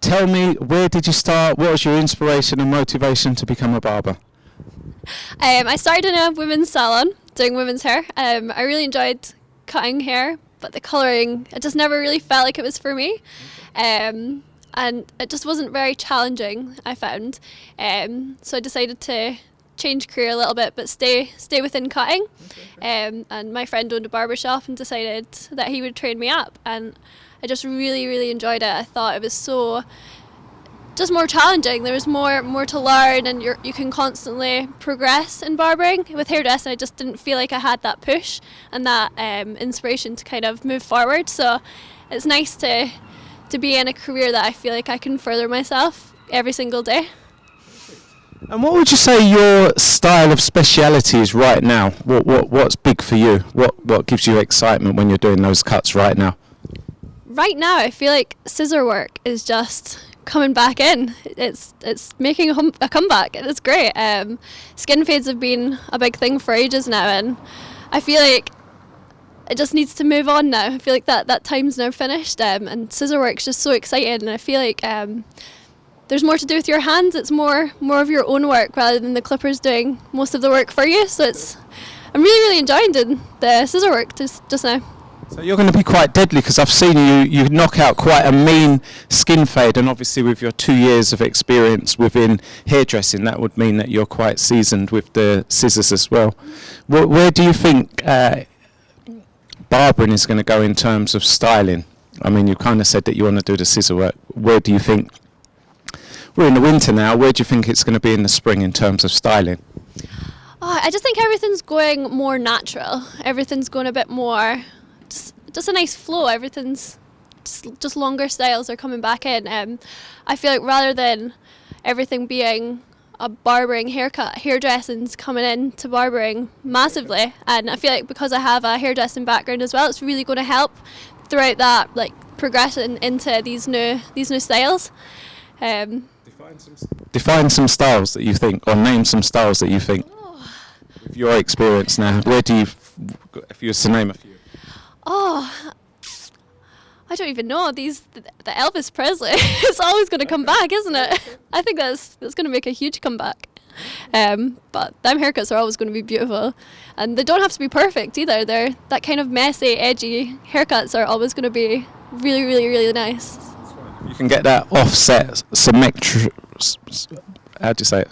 tell me, where did you start? What was your inspiration and motivation to become a barber? I started in a women's salon doing women's hair. I really enjoyed cutting hair, but the colouring, it just never really felt like it was for me. And it just wasn't very challenging, I found. So I decided to change career a little bit, but stay within cutting. And my friend owned a barbershop and decided that he would train me up. And I just really, really enjoyed it. I thought it was so just more challenging. There was more to learn, and you can constantly progress in barbering. With hairdressing, I just didn't feel like I had that push and that inspiration to kind of move forward. So it's nice to be in a career that I feel like I can further myself every single day. And what would you say your style of speciality is right now? What's big for you? What gives you excitement when you're doing those cuts right now? Right now, I feel like scissor work is just coming back in. It's making a comeback, and it's great. Skin fades have been a big thing for ages now, and I feel like it just needs to move on now. I feel like that time's now finished, and scissor work's just so exciting, and I feel like there's more to do with your hands. It's more of your own work rather than the clippers doing most of the work for you. So I'm really enjoying doing the scissor work just now. So you're going to be quite deadly, because I've seen you knock out quite a mean skin fade, and obviously with your 2 years of experience within hairdressing, that would mean that you're quite seasoned with the scissors as well. Where do you think barbering is going to go in terms of styling? I mean, you kind of said that you want to do the scissor work. Where do you think, we're in the winter now, where do you think it's going to be in the spring in terms of styling? Oh, I just think everything's going more natural. Everything's going a bit more just a nice flow. Everything's just longer styles are coming back in. I feel like rather than everything being a barbering haircut, hairdressing's coming into barbering massively, and I feel like because I have a hairdressing background as well, it's really going to help throughout that progression into these new styles. Define some styles that you think, or name some styles that you think, with your experience now, where do you, if you was to name a few? Oh, I don't even know. The Elvis Presley, it's always going to come back, isn't it? I think that's going to make a huge comeback. But them haircuts are always going to be beautiful, and they don't have to be perfect either. They're that kind of messy, edgy haircuts are always going to be really nice. You can get that offset, how do you say it?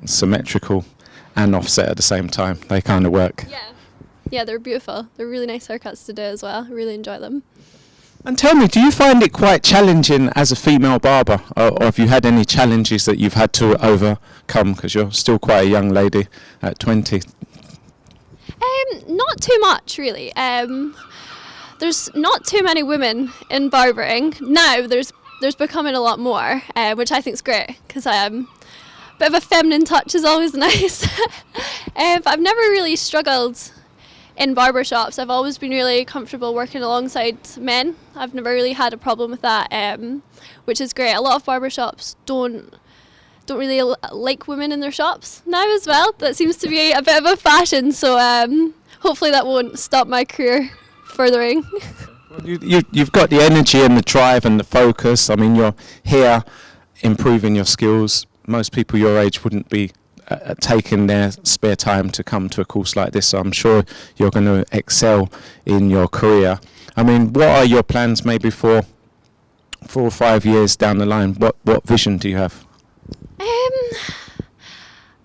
Symmetrical and offset at the same time. They kind of work. Yeah, they're beautiful. They're really nice haircuts to do as well. I really enjoy them. And tell me, do you find it quite challenging as a female barber, or have you had any challenges that you've had to overcome, because you're still quite a young lady at 20? Not too much, really. There's not too many women in barbering. Now there's becoming a lot more, which I think is great, because a bit of a feminine touch is always nice. But I've never really struggled in barbershops. I've always been really comfortable working alongside men. I've never really had a problem with that, which is great. A lot of barbershops don't really like women in their shops now as well. That seems to be a bit of a fashion, so hopefully that won't stop my career furthering. Well, you've got the energy and the drive and the focus. I mean, you're here improving your skills. Most people your age wouldn't be taking their spare time to come to a course like this, so I'm sure you're going to excel in your career. I mean, what are your plans maybe for 4 or 5 years down the line? What vision do you have?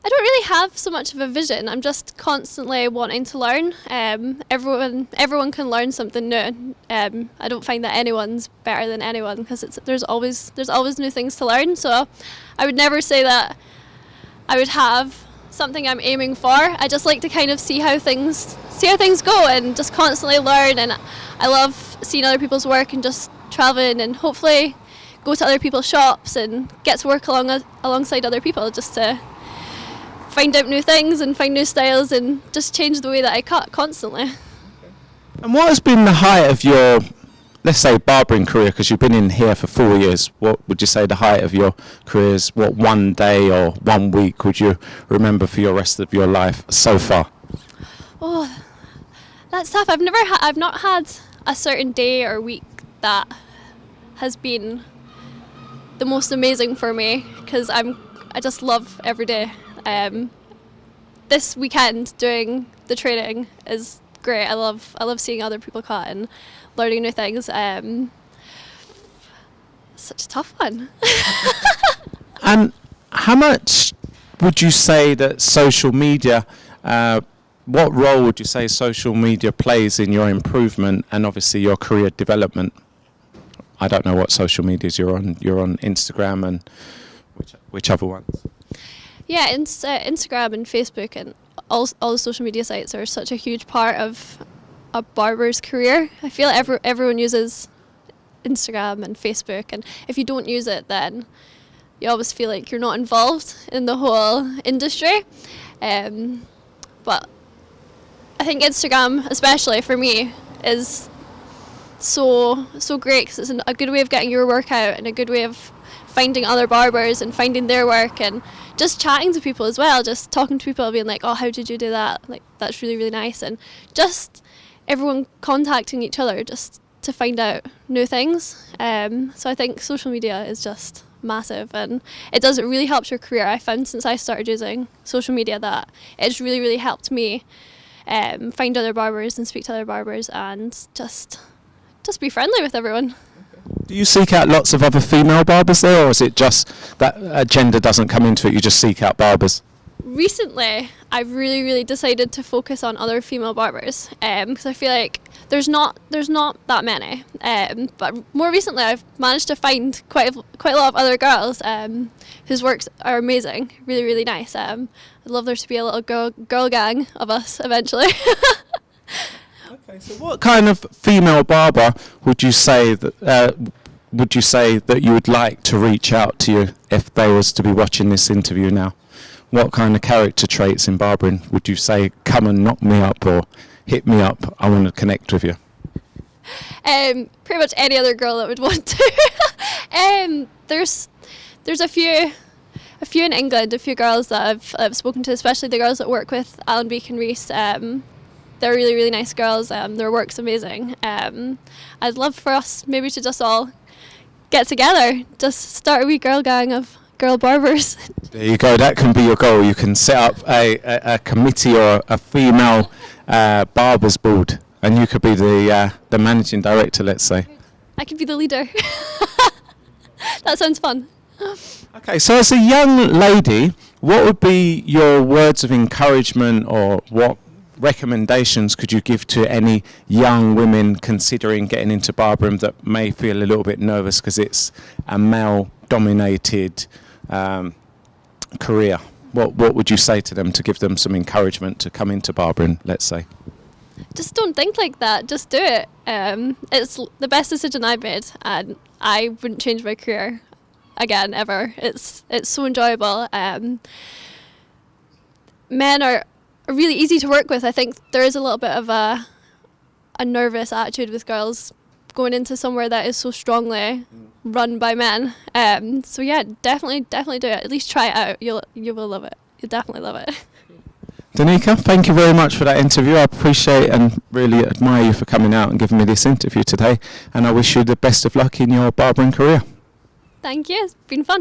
I don't really have so much of a vision. I'm just constantly wanting to learn. Everyone can learn something new. I don't find that anyone's better than anyone, because there's always new things to learn. So I would never say that I would have something I'm aiming for. I just like to kind of see how things go, and just constantly learn. And I love seeing other people's work and just traveling, and hopefully go to other people's shops and get to work alongside other people, just to find out new things and find new styles and just change the way that I cut constantly. And what has been the height of your, let's say, barbering career, because you've been in here for 4 years? What would you say the height of your career is? What one day or 1 week would you remember for your rest of your life so far? Oh, that's tough. I've not had a certain day or week that has been the most amazing for me because I just love every day. This weekend doing the training is great. I love seeing other people cut and learning new things. Such a tough one. And how much would you say that social media, what role would you say social media plays in your improvement and obviously your career development? I don't know what social medias you're on. You're on Instagram and which other ones? Yeah, Instagram and Facebook and all the social media sites are such a huge part of a barber's career. I feel like everyone uses Instagram and Facebook, and if you don't use it, then you always feel like you're not involved in the whole industry. But I think Instagram, especially for me, is so great because it's a good way of getting your work out and a good way of finding other barbers and finding their work and just chatting to people as well, just talking to people, being like, oh, how did you do that? Like, that's really, really nice. And just everyone contacting each other just to find out new things. So I think social media is just massive, and it really helps your career. I found since I started using social media that it's really, really helped me find other barbers and speak to other barbers and just be friendly with everyone. Do you seek out lots of other female barbers there, or is it just that gender doesn't come into it, you just seek out barbers? Recently, I've really, really decided to focus on other female barbers because I feel like there's not that many. But more recently, I've managed to find quite a lot of other girls whose works are amazing, really, really nice. I'd love there to be a little girl gang of us eventually. Okay, so what kind of female barber would you say that you would like to reach out to you if they was to be watching this interview now? What kind of character traits in barbering would you say, come and knock me up or hit me up, I want to connect with you? Pretty much any other girl that would want to. There's a few in England, a few girls that I've spoken to, especially the girls that work with Beak and Reese. They're really, really nice girls. Their work's amazing. I'd love for us maybe to just all get together, just start a wee girl gang of girl barbers. There you go, that can be your goal. You can set up a committee or a female barbers board, and you could be the managing director, let's say. I could be the leader. That sounds fun. Okay, so as a young lady, what would be your words of encouragement, or what recommendations could you give to any young women considering getting into barbering that may feel a little bit nervous because it's a male-dominated career? What would you say to them to give them some encouragement to come into barbering, let's say? Just don't think like that. Just do it. It's the best decision I've made, and I wouldn't change my career again ever. It's so enjoyable. Men are really easy to work with. I think there is a little bit of a nervous attitude with girls going into somewhere that is so strongly run by men. So yeah, definitely do it. At least try it out. You will love it. You'll definitely love it. Deneka, thank you very much for that interview. I appreciate and really admire you for coming out and giving me this interview today, and I wish you the best of luck in your barbering career. Thank you. It's been fun.